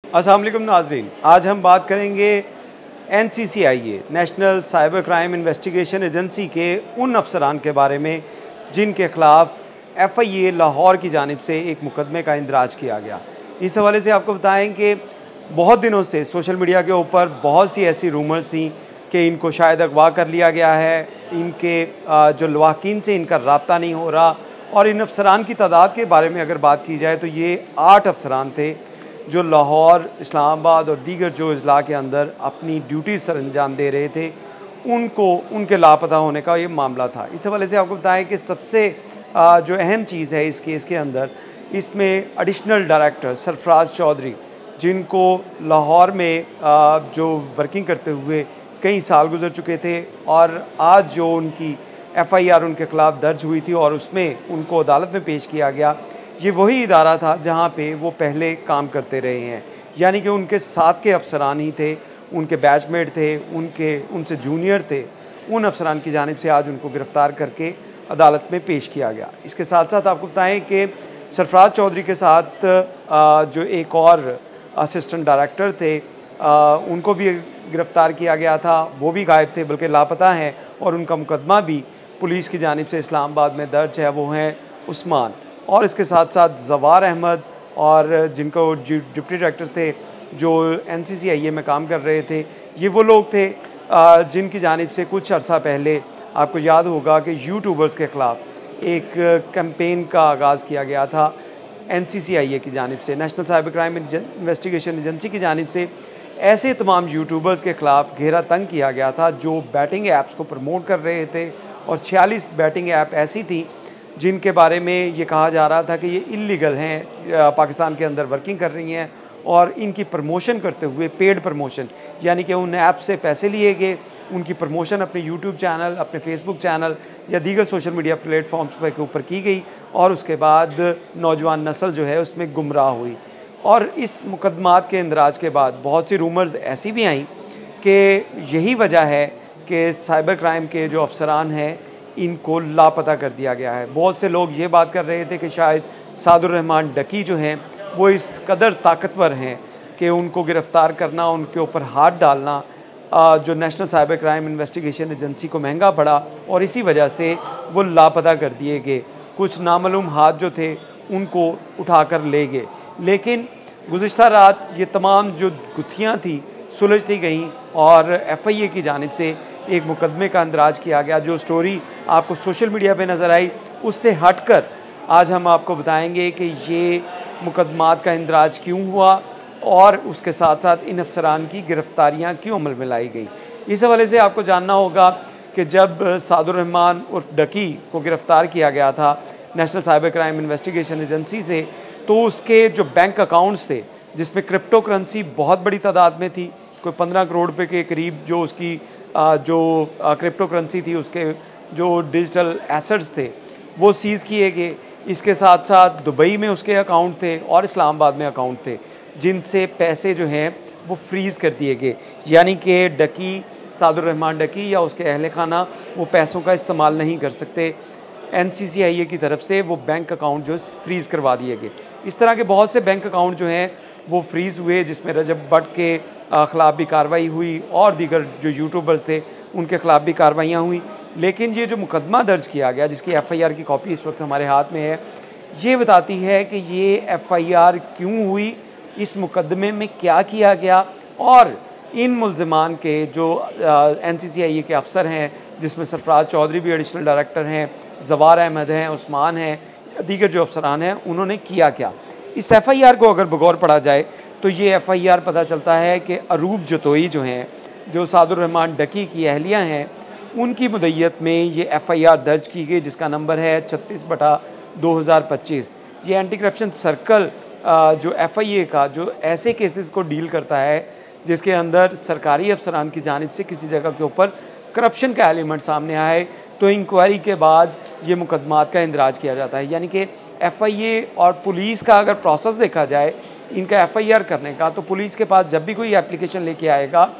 अस्सलाम वालेकुम नाजरीन, आज हम बात करेंगे NCCIA national cyber crime investigation agency के उन अफसरान के बारे में जिनके ख़िलाफ़ FIA लाहौर की जानिब से एक मुकदमे का इंदराज किया गया। इस हवाले से आपको बताएं कि बहुत दिनों से सोशल मीडिया के ऊपर बहुत सी ऐसी रूमर्स थी कि इनको शायद अगवा कर लिया गया है, इनके जो लवाकिन से इनका रब्ता नहीं हो रहा। और इन अफसरान की तादाद के बारे में अगर बात की जाए तो ये 8 अफसरान थे जो लाहौर, इस्लामाबाद और दीगर जो अजला के अंदर अपनी ड्यूटी सर अंजाम दे रहे थे, उनको उनके लापता होने का ये मामला था। इस हवाले से आपको बताएं कि सबसे जो अहम चीज़ है इस केस के अंदर, इसमें एडिशनल डायरेक्टर सरफराज चौधरी, जिनको लाहौर में जो वर्किंग करते हुए कई साल गुजर चुके थे, और आज जो उनकी FIR उनके ख़िलाफ़ दर्ज हुई थी और उसमें उनको अदालत में पेश किया गया, ये वही इदारा था जहाँ पे वो पहले काम करते रहे हैं। यानी कि उनके साथ के अफसरान ही थे, उनके बैचमेट थे, उनसे जूनियर थे। उन अफसरान की जानिब से आज उनको गिरफ़्तार करके अदालत में पेश किया गया। इसके साथ साथ आपको बताएं कि सरफराज चौधरी के साथ जो एक और असिस्टेंट डायरेक्टर थे, उनको भी गिरफ़्तार किया गया था। वो भी गायब थे, बल्कि लापता हैं, और उनका मुकदमा भी पुलिस की जानिब से इस्लामाबाद में दर्ज है। वो हैं उस्मान, और इसके साथ साथ जवार अहमद, और जिनको डिप्टी डायरेक्टर थे जो NCCIA में काम कर रहे थे। ये वो लोग थे जिनकी जानिब से कुछ अर्सा पहले आपको याद होगा कि यूट्यूबर्स के ख़िलाफ़ एक कैंपेन का आगाज़ किया गया था NCCIA की जानिब से, national cyber crime investigation agency की जानिब से। ऐसे तमाम यूट्यूबर्स के ख़िलाफ़ घेरा तंग किया गया था जो बैटिंग ऐप्स को प्रमोट कर रहे थे, और 46 बैटिंग ऐप ऐसी थी जिनके बारे में ये कहा जा रहा था कि ये इल्लीगल हैं, पाकिस्तान के अंदर वर्किंग कर रही हैं, और इनकी प्रमोशन करते हुए पेड प्रमोशन, यानी कि उन ऐप से पैसे लिए गए, उनकी प्रमोशन अपने यूट्यूब चैनल, अपने फेसबुक चैनल या दीगर सोशल मीडिया प्लेटफॉर्म्स पर के ऊपर की गई, और उसके बाद नौजवान नस्ल जो है उसमें गुमराह हुई। और इस मुकदमात के इंदराज के बाद बहुत सी रूमर्स ऐसी भी आईं कि यही वजह है कि साइबर क्राइम के जो अफसरान हैं इनको लापता कर दिया गया है। बहुत से लोग ये बात कर रहे थे कि शायद सादुर रहमान डकी जो हैं वो इस कदर ताकतवर हैं कि उनको गिरफ़्तार करना, उनके ऊपर हाथ डालना जो national cyber crime investigation agency को महंगा पड़ा, और इसी वजह से वो लापता कर दिए गए। कुछ नामालूम हाथ जो थे उनको उठाकर ले गए, लेकिन गुज़िश्ता रात ये तमाम जो गुत्थियाँ थी सुलझती गईं, और FIA की जानिब से एक मुकदमे का इंदराज किया गया। जो स्टोरी आपको सोशल मीडिया पे नज़र आई, उससे हटकर आज हम आपको बताएंगे कि ये मुकदमात का इंदराज क्यों हुआ, और उसके साथ साथ इन अफसरान की गिरफ़्तारियाँ क्यों अमल में लाई गई। इस हवाले से आपको जानना होगा कि जब सादुर रहमान उर्फ डकी को गिरफ़्तार किया गया था national cyber crime investigation agency से, तो उसके जो बैंक अकाउंट्स थे जिसमें क्रिप्टो करेंसी बहुत बड़ी तादाद में थी, कोई 15 करोड़ रुपए के करीब जो उसकी जो क्रिप्टो करेंसी थी, उसके जो डिजिटल एसेट्स थे वो सीज़ किए गए। इसके साथ साथ दुबई में उसके अकाउंट थे और इस्लामाबाद में अकाउंट थे, जिनसे पैसे जो हैं वो फ्रीज़ कर दिए गए। यानी कि डकी, सादुर रहमान डकी या उसके अहल खाना वो पैसों का इस्तेमाल नहीं कर सकते। NCCIA की तरफ से वो बैंक अकाउंट जो फ्रीज़ करवा दिए गए। इस तरह के बहुत से बैंक अकाउंट जो हैं वो फ्रीज़ हुए, जिसमें रजब भट्ट के ख़िलाफ़ भी कार्रवाई हुई, और दीगर जो यूट्यूबर्स थे उनके ख़िलाफ़ भी कार्रवाइयाँ हुई। लेकिन ये जो मुकदमा दर्ज किया गया, जिसकी FIR की कॉपी इस वक्त हमारे हाथ में है, ये बताती है कि ये FIR क्यों हुई, इस मुकदमे में क्या किया गया, और इन मुल्ज़िमान के जो NCCIA के अफसर हैं, जिसमें सरफराज चौधरी भी एडिशनल डायरेक्टर हैं, जवार अहमद हैं, उस्मान हैं, दीगर जो अफसरान हैं, उन्होंने किया क्या। इस FIR को अगर बगौर पढ़ा जाए तो ये FIR पता चलता है कि अरूब जतोई जो हैं, जो सादुर रहमान डकी की अहलिया हैं, उनकी मुद्दत में ये FIR दर्ज की गई, जिसका नंबर है 36/2025। ये एंटी करप्शन सर्कल जो FIA का जो ऐसे केसेस को डील करता है जिसके अंदर सरकारी अफसरान की जानिब से किसी जगह के ऊपर करप्शन का एलिमेंट सामने आए, तो इंक्वायरी के बाद ये मुकदमात का इंदराज किया जाता है। यानी कि FIA और पुलिस का अगर प्रोसेस देखा जाए इनका FIR करने का, तो पुलिस के पास जब भी कोई एप्लीकेशन लेके आएगा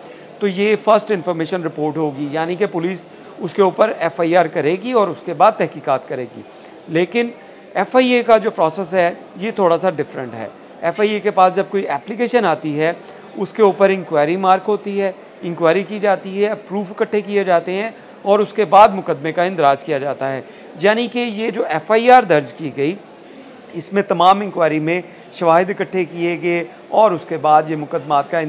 तो ये फ़र्स्ट इन्फॉर्मेशन रिपोर्ट होगी, यानी कि पुलिस उसके ऊपर FIR करेगी और उसके बाद तहकीकात करेगी। लेकिन FIA का जो प्रोसेस है ये थोड़ा सा डिफरेंट है। FIA के पास जब कोई एप्लीकेशन आती है उसके ऊपर इंक्वायरी मार्क होती है, इंक्वायरी की जाती है, प्रूफ इकट्ठे किए जाते हैं और उसके बाद मुकदमे का इंदराज किया जाता है। यानी कि ये जो FIR दर्ज की गई, इसमें तमाम इंक्वायरी में शवाहिद इकट्ठे किए गए और उसके बाद ये मुकदमे का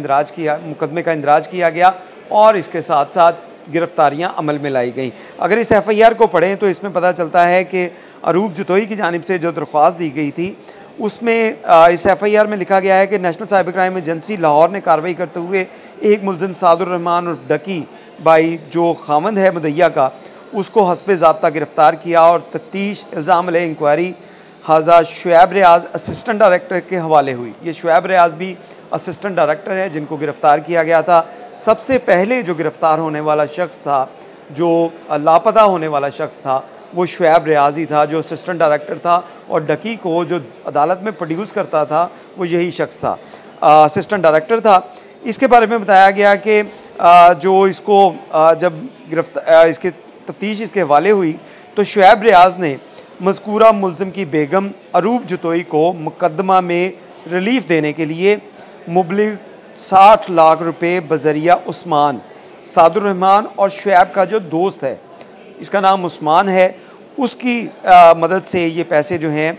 इंदराज किया गया और इसके साथ साथ गिरफ्तारियां अमल में लाई गई। अगर इस FIR को पढ़ें तो इसमें पता चलता है कि अरूब जतोई की जानिब से जो दरख्वास्त दी गई थी उसमें इस FIR में लिखा गया है कि national cyber crime agency Lahore ने कार्रवाई करते हुए एक मुलजिम सादुर रहमान और डकी बाई जो खामंद है मुदैया का, उसको हस्बे ज़ाब्ता गिरफ्तार किया और तफ्तीश इल्ज़ाम अलैह इंक्वायरी हाजा शुएब रियाज असिस्टेंट डायरेक्टर के हवाले हुई। ये शुएब रियाज भी असिस्टेंट डायरेक्टर है जिनको गिरफ़्तार किया गया था। सबसे पहले जो गिरफ़्तार होने वाला शख्स था, जो लापता होने वाला शख्स था, वो शुएब रियाज ही था जो असिस्टेंट डायरेक्टर था और डकी को जो अदालत में प्रोड्यूस करता था वो यही शख्स था, असिस्टेंट डायरेक्टर था। इसके बारे में बताया गया कि जो इसको जब इसकी तफ्तीश इसके हवाले हुई तो शुएब रियाज ने मज़कूरा मुलज़िम की बेगम अरूब जतोई को मुकदमा में रिलीफ देने के लिए मुबलिग 60 लाख रुपए बजरिया उस्मान, सादुर रहमान और शुएब का जो दोस्त है, इसका नाम उस्मान है, उसकी मदद से ये पैसे जो हैं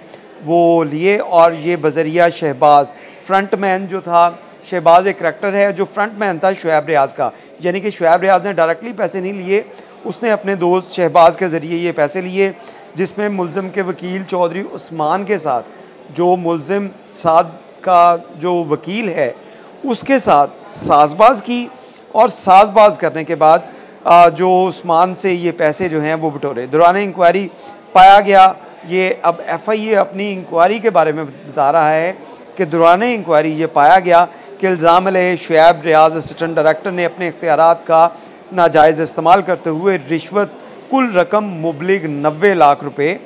वो लिए और ये बजरिया शहबाज फ्रंटमैन जो था, शहबाज एक करैक्टर है जो फ्रंटमैन था शुएब रियाज का, यानी कि शुएब रियाज ने डायरेक्टली पैसे नहीं लिए, उसने अपने दोस्त शहबाज के ज़रिए ये पैसे लिए, जिसमें मुलज़िम के वकील चौधरी उस्मान के साथ, जो मुलज़िम साद का जो वकील है उसके साथ साजबाज की और साजबाज करने के बाद जो उस्मान से ये पैसे जो हैं वो बटोरे। दौरान इंक्वायरी पाया गया, ये अब FIA अपनी इंक्वायरी के बारे में बता रहा है कि दौरान इंक्वायरी ये पाया गया कि इल्ज़ाम अलैह शुएब रियाज असिस्टेंट डायरेक्टर ने अपने इख्तियारात का नाजायज़ इस्तेमाल करते हुए रिश्वत कुल रकम मुबलिग 90 लाख रुपए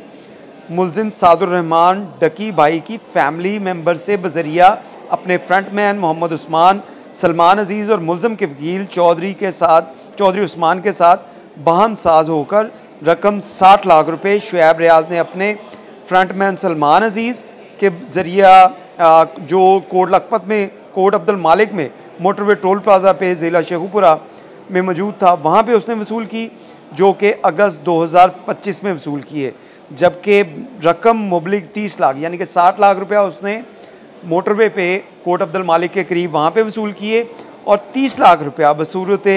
मुलजिम सादुर रहमान डकी भाई की फैमिली मेंबर से बजरिया अपने फ्रंटमैन मोहम्मद उस्मान, सलमान अजीज़ और मुलजिम के वकील चौधरी उस्मान के साथ बाहम साज होकर रकम 60 लाख रुपए शुएब रियाज ने अपने फ्रंटमैन सलमान अजीज़ के ज़रिया जो कोट लखपत में कोट अब्दुल मालिक में मोटरवे टोल प्लाजा पे ज़िला शेखुपुरा में मौजूद था, वहाँ पे उसने वसूल की, जो कि अगस्त 2025 में वसूल की है। जबकि रकम मुबलिग 30 लाख यानी कि 60 लाख रुपया उसने मोटरवे पे कोट अब्दुल मालिक के करीब वहाँ पे वसूल किए और 30 लाख रुपया बसूरत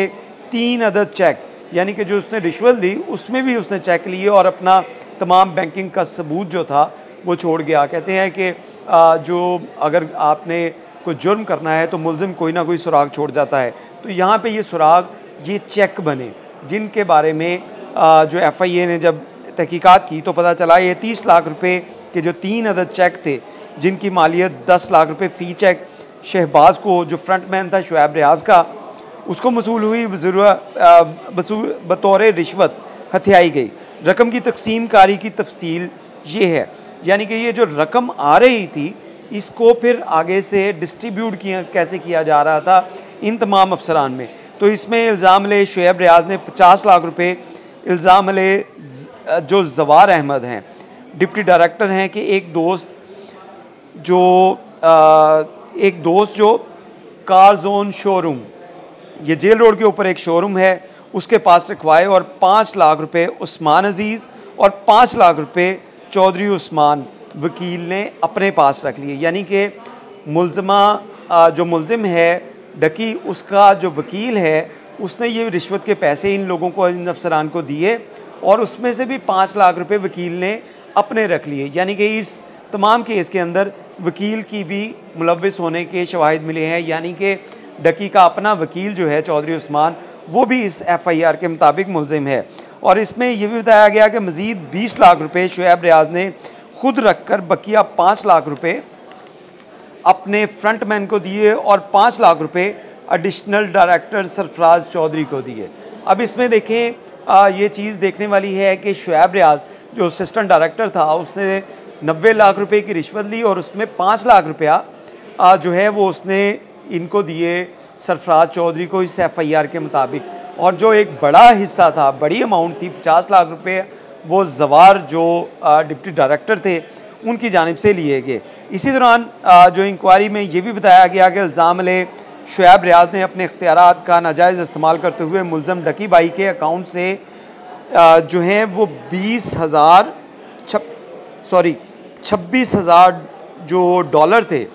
3 अदद चेक, यानी कि जो उसने रिश्वत दी उसमें भी उसने चेक लिए और अपना तमाम बैंकिंग का सबूत जो था वो छोड़ गया। कहते हैं कि जो अगर आपने कोई जुर्म करना है तो मुलजिम कोई ना कोई सुराग छोड़ जाता है, तो यहाँ पे ये सुराग, ये चेक बने जिनके बारे में जो FIA ने जब तहकीकात की तो पता चला ये 30 लाख रुपए के जो 3 अदद चेक थे जिनकी मालियत 10 लाख रुपए फ़ी चेक शहबाज को, जो फ्रंटमैन था शुएब रियाज का, उसको मसूल हुई बतौर रिश्वत हथियाई गई। रकम की तकसीम कारी की तफसील ये है, यानी कि ये जो रकम आ रही थी इसको फिर आगे से डिस्ट्रीब्यूट कैसे किया जा रहा था इन तमाम अफसरान में। तो इसमें इल्ज़ाम ले शुएब रियाज ने 50 लाख रुपए, इल्ज़ाम ले जो जवार अहमद हैं डिप्टी डायरेक्टर हैं कि एक दोस्त जो कार जोन शोरूम, ये जेल रोड के ऊपर एक शोरूम है, उसके पास रखवाए और 5 लाख रुपए उस्मान अजीज़ और 5 लाख रुपए चौधरी उस्मान वकील ने अपने पास रख लिए। यानी कि जो मुलजिम है डकी, उसका जो वकील है उसने ये रिश्वत के पैसे इन लोगों को, इन अफसरान को दिए और उसमें से भी 5 लाख रुपए वकील ने अपने रख लिए। यानी कि इस तमाम केस के अंदर वकील की भी मुलव्विस होने के शवाहिद मिले हैं, यानी कि डकी का अपना वकील जो है चौधरी उस्मान, वो भी इस FIR के मुताबिक मुलजिम है। और इसमें यह भी बताया गया कि मज़ीद 20 लाख रुपए शुएब रियाज ने खुद रख कर बकिया 5 लाख रुपए अपने फ्रंटमैन को दिए और 5 लाख रुपए एडिशनल डायरेक्टर सरफराज चौधरी को दिए। अब इसमें देखें ये चीज़ देखने वाली है कि शुएब रियाज जो असिस्टेंट डायरेक्टर था उसने 90 लाख रुपए की रिश्वत ली और उसमें 5 लाख रुपया जो है वो उसने इनको दिए सरफराज चौधरी को इस FIR के मुताबिक, और जो एक बड़ा हिस्सा था, बड़ी अमाउंट थी 50 लाख रुपए, वो जवार जो डिप्टी डायरेक्टर थे उनकी जानिब से लिए गए। इसी दौरान जो इंक्वायरी में ये भी बताया गया कि इल्ज़ाम ले शुएब रियाज ने अपने इख्तियारात का नाजायज़ इस्तेमाल करते हुए मुलज़म डकी बाई के अकाउंट से जो हैं वो 26,000 जो डॉलर थे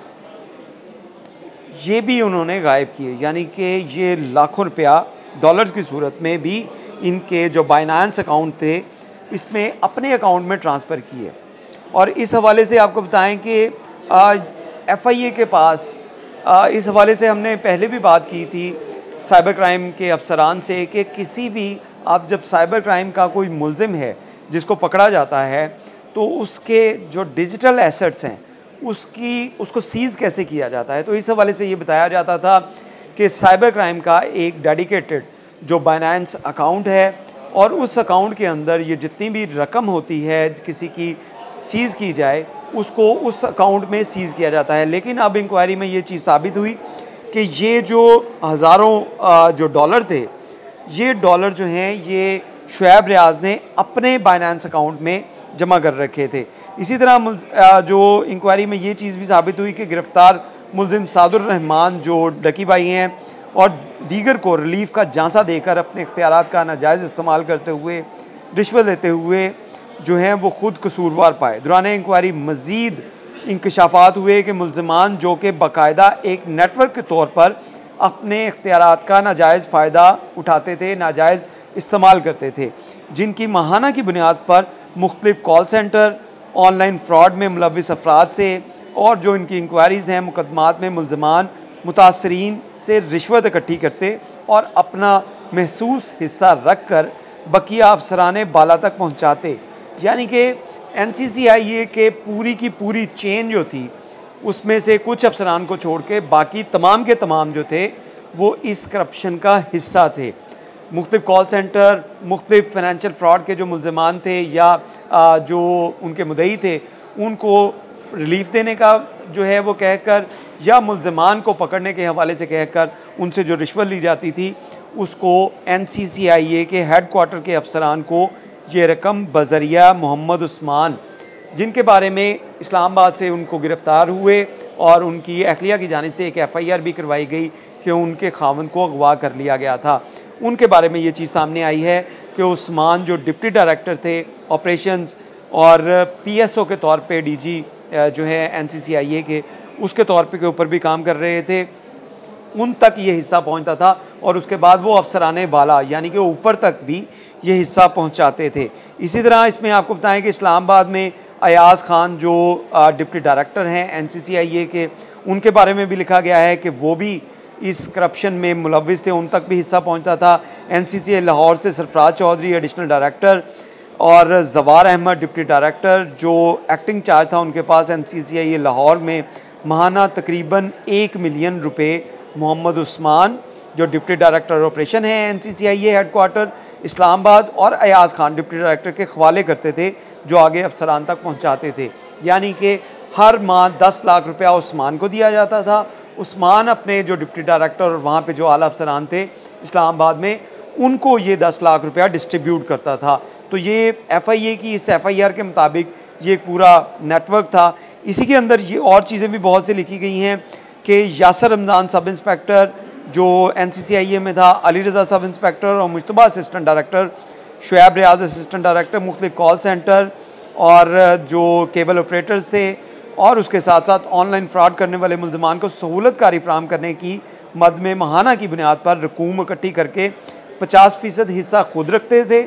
ये भी उन्होंने गायब किए, यानी कि ये लाखों रुपया डॉलर्स की सूरत में भी इनके जो बाइनेंस अकाउंट थे इसमें अपने अकाउंट में ट्रांसफ़र किए। और इस हवाले से आपको बताएं कि FIA के पास इस हवाले से हमने पहले भी बात की थी साइबर क्राइम के अफसरान से कि किसी भी आप जब साइबर क्राइम का कोई मुलजिम है जिसको पकड़ा जाता है तो उसके जो डिजिटल एसेट्स हैं उसको सीज़ कैसे किया जाता है। तो इस हवाले से ये बताया जाता था कि साइबर क्राइम का एक डेडिकेटेड जो बाइनेंस अकाउंट है और उस अकाउंट के अंदर ये जितनी भी रकम होती है किसी की सीज़ की जाए उसको उस अकाउंट में सीज़ किया जाता है। लेकिन अब इंक्वायरी में ये चीज़ साबित हुई कि ये जो हज़ारों जो डॉलर थे ये डॉलर जो हैं ये शुएब रियाज ने अपने बाइनेंस अकाउंट में जमा कर रखे थे। इसी तरह जो इंक्वायरी में ये चीज़ भी साबित हुई कि गिरफ्तार मुलजिम सादुर रहमान जो डकी भाई हैं और दीगर को रिलीफ का झांसा देकर अपने इख्तियारात का नाजायज़ इस्तेमाल करते हुए रिश्वत देते हुए जो हैं वो ख़ुद कसूरवार पाए। दौरान इंक्वायरी मज़ीद इंकशाफात हुए कि मुलजमान जो कि बाकायदा एक नेटवर्क के तौर पर अपने इख्तियारात का नाजायज़ फ़ायदा उठाते थे, नाजायज़ इस्तेमाल करते थे, जिनकी माहाना की बुनियाद पर मुख्तलिफ कॉल सेंटर ऑनलाइन फ्रॉड में मुलविस अफराद से और जो इनकी इंक्वायरीज़ हैं मुकदमात में मुलजमान मुतासरीन से रिश्वत इकट्ठी करते और अपना महसूस हिस्सा रख कर बकिया अफसरान बाला तक पहुँचाते। यानी कि NCCIA के पूरी की पूरी चेन जो थी उसमें से कुछ अफसरान को छोड़ के बाकी तमाम के तमाम जो थे वो इस करप्शन का हिस्सा थे। मुख्तलिफ कॉल सेंटर, मुख्तलिफ फाइनेंशियल फ्रॉड के जो मुलजमान थे या जो उनके मुद्दई थे उनको रिलीफ देने का जो है वो कहकर या मुलजमान को पकड़ने के हवाले से कहकर उनसे जो रिश्वत ली जाती थी उसको NCCIA के हेड क्वार्टर के अफसरान को ये रकम बज़रिया मोहम्मद उस्मान, जिनके बारे में इस्लामाबाद से उनको गिरफ़्तार हुए और उनकी अहलिया की जानिब से एक FIR भी करवाई गई कि उनके खावंद को अगवा कर लिया गया था। उनके बारे में ये चीज़ सामने आई है कि उस्मान जो डिप्टी डायरेक्टर थे ऑपरेशंस और PSO के तौर पे DG जो है NCCIA के उसके तौर पे के ऊपर भी काम कर रहे थे, उन तक ये हिस्सा पहुंचता था और उसके बाद वो अफसराने बाला यानी कि ऊपर तक भी ये हिस्सा पहुंचाते थे। इसी तरह इसमें आपको बताएं कि इस्लामाबाद में अयाज़ खान जो डिप्टी डायरेक्टर हैं NCCIA के, उनके बारे में भी लिखा गया है कि वो भी इस करप्शन में मुलविस थे, उन तक भी हिस्सा पहुंचता था। NCCI लाहौर से सरफराज चौधरी एडिशनल डायरेक्टर और जवार अहमद डिप्टी डायरेक्टर जो एक्टिंग चार्ज था उनके पास NCCI लाहौर में माहाना तकरीबन 1 मिलियन रुपए मोहम्मद उस्मान जो डिप्टी डायरेक्टर ऑपरेशन है NCCI हेड क्वार्टर इस्लामाबाद और अयाज़ खान डिप्टी डायरेक्टर के हवाले करते थे जो आगे अफसरान तक पहुंचाते थे। यानी कि हर माह 10 लाख रुपया उस्मान को दिया जाता था। उस्मान अपने जो डिप्टी डायरेक्टर और वहाँ पे जो आला अफसरान थे इस्लामाबाद में उनको ये 10 लाख रुपया डिस्ट्रीब्यूट करता था। तो ये FIA की इस FIR के मुताबिक ये पूरा नेटवर्क था। इसी के अंदर ये और चीज़ें भी बहुत सी लिखी गई हैं कि यासर रमज़ान सब इंस्पेक्टर जो NCCIA में था, अली रज़ा सब इंस्पेक्टर और मुश्तबा असिस्टेंट डायरेक्टर, शुएब रियाज असिस्टेंट डायरेक्टर, मुख्तलिफ कॉल सेंटर और जो केबल ऑपरेटर्स थे और उसके साथ साथ ऑनलाइन फ्रॉड करने वाले मुलजमान को सहूलत कारी फ्राहम करने की मद में माहाना की बुनियाद पर रकूम इकट्ठी करके 50% हिस्सा खुद रखते थे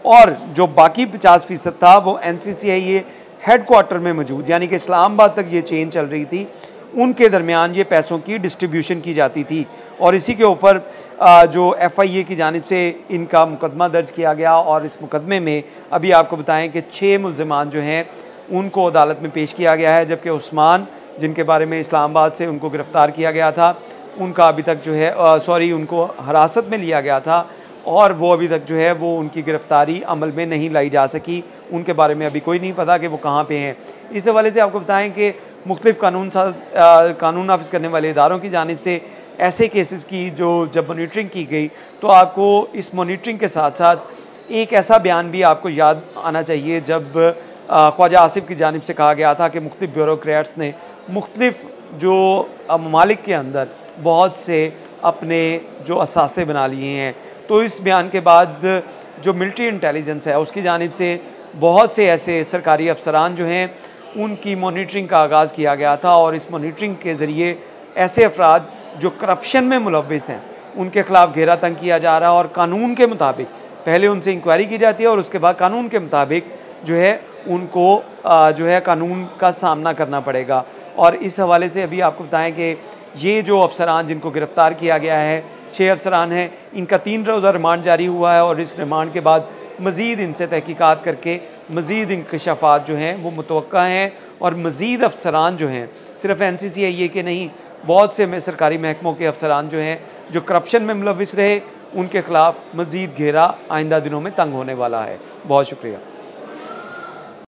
और जो बाकी 50% था वो NCCIA हेड क्वार्टर में मौजूद यानी कि इस्लामाबाद तक ये चेन चल रही थी, उनके दरमियान ये पैसों की डिस्ट्रीब्यूशन की जाती थी। और इसी के ऊपर जो FIA की जानिब से इनका मुकदमा दर्ज किया गया और इस मुकदमे में अभी आपको बताएं कि 6 मुलजमान जो हैं उनको अदालत में पेश किया गया है, जबकि उस्मान जिनके बारे में इस्लामाबाद से उनको गिरफ़्तार किया गया था उनका अभी तक जो है उनको हिरासत में लिया गया था और वो अभी तक जो है वो उनकी गिरफ़्तारी अमल में नहीं लाई जा सकी। उनके बारे में अभी कोई नहीं पता कि वो कहाँ पे हैं। इस हवाले से आपको बताएं कि मुख्तलिफ कानून नाफिज करने वाले इदारों की जानिब से ऐसे केसेस की जो जब मॉनिटरिंग की गई तो आपको इस मॉनिटरिंग के साथ साथ एक ऐसा बयान भी आपको याद आना चाहिए जब ख्वाजा आसिफ की जानिब से कहा गया था कि मुख्तलिफ ब्यूरोक्रेट्स ने मुख्तलिफ जो ममालिक के अंदर बहुत से अपने जो असासे बना लिए हैं। तो इस बयान के बाद जो मिलिट्री इंटेलिजेंस है उसकी जानिब से बहुत से ऐसे सरकारी अफसरान जो हैं उनकी मॉनिटरिंग का आगाज़ किया गया था, और इस मॉनिटरिंग के ज़रिए ऐसे अफराद जो करप्शन में मुलव्विस हैं उनके ख़िलाफ़ घेरा तंग किया जा रहा है, और कानून के मुताबिक पहले उनसे इंक्वायरी की जाती है और उसके बाद कानून के मुताबिक जो है उनको जो है कानून का सामना करना पड़ेगा। और इस हवाले से अभी आपको बताएं कि ये जो अफसरान जिनको गिरफ़्तार किया गया है 6 अफसरान हैं, इनका 3 रोज़ा रिमांड जारी हुआ है, और इस रिमांड के बाद मज़ीद इनसे तहकीकात करके मज़ीद इंकशाफात जो हैं वो मुतवक्का हैं, और मज़ीद अफसरान जो हैं सिर्फ NCCIA के नहीं, बहुत से सरकारी महकमों के अफसरान जो हैं जो करप्शन में मुलव्विस रहे उनके ख़िलाफ़ मज़ीद घेरा आइंदा दिनों में तंग होने वाला है। बहुत शुक्रिया।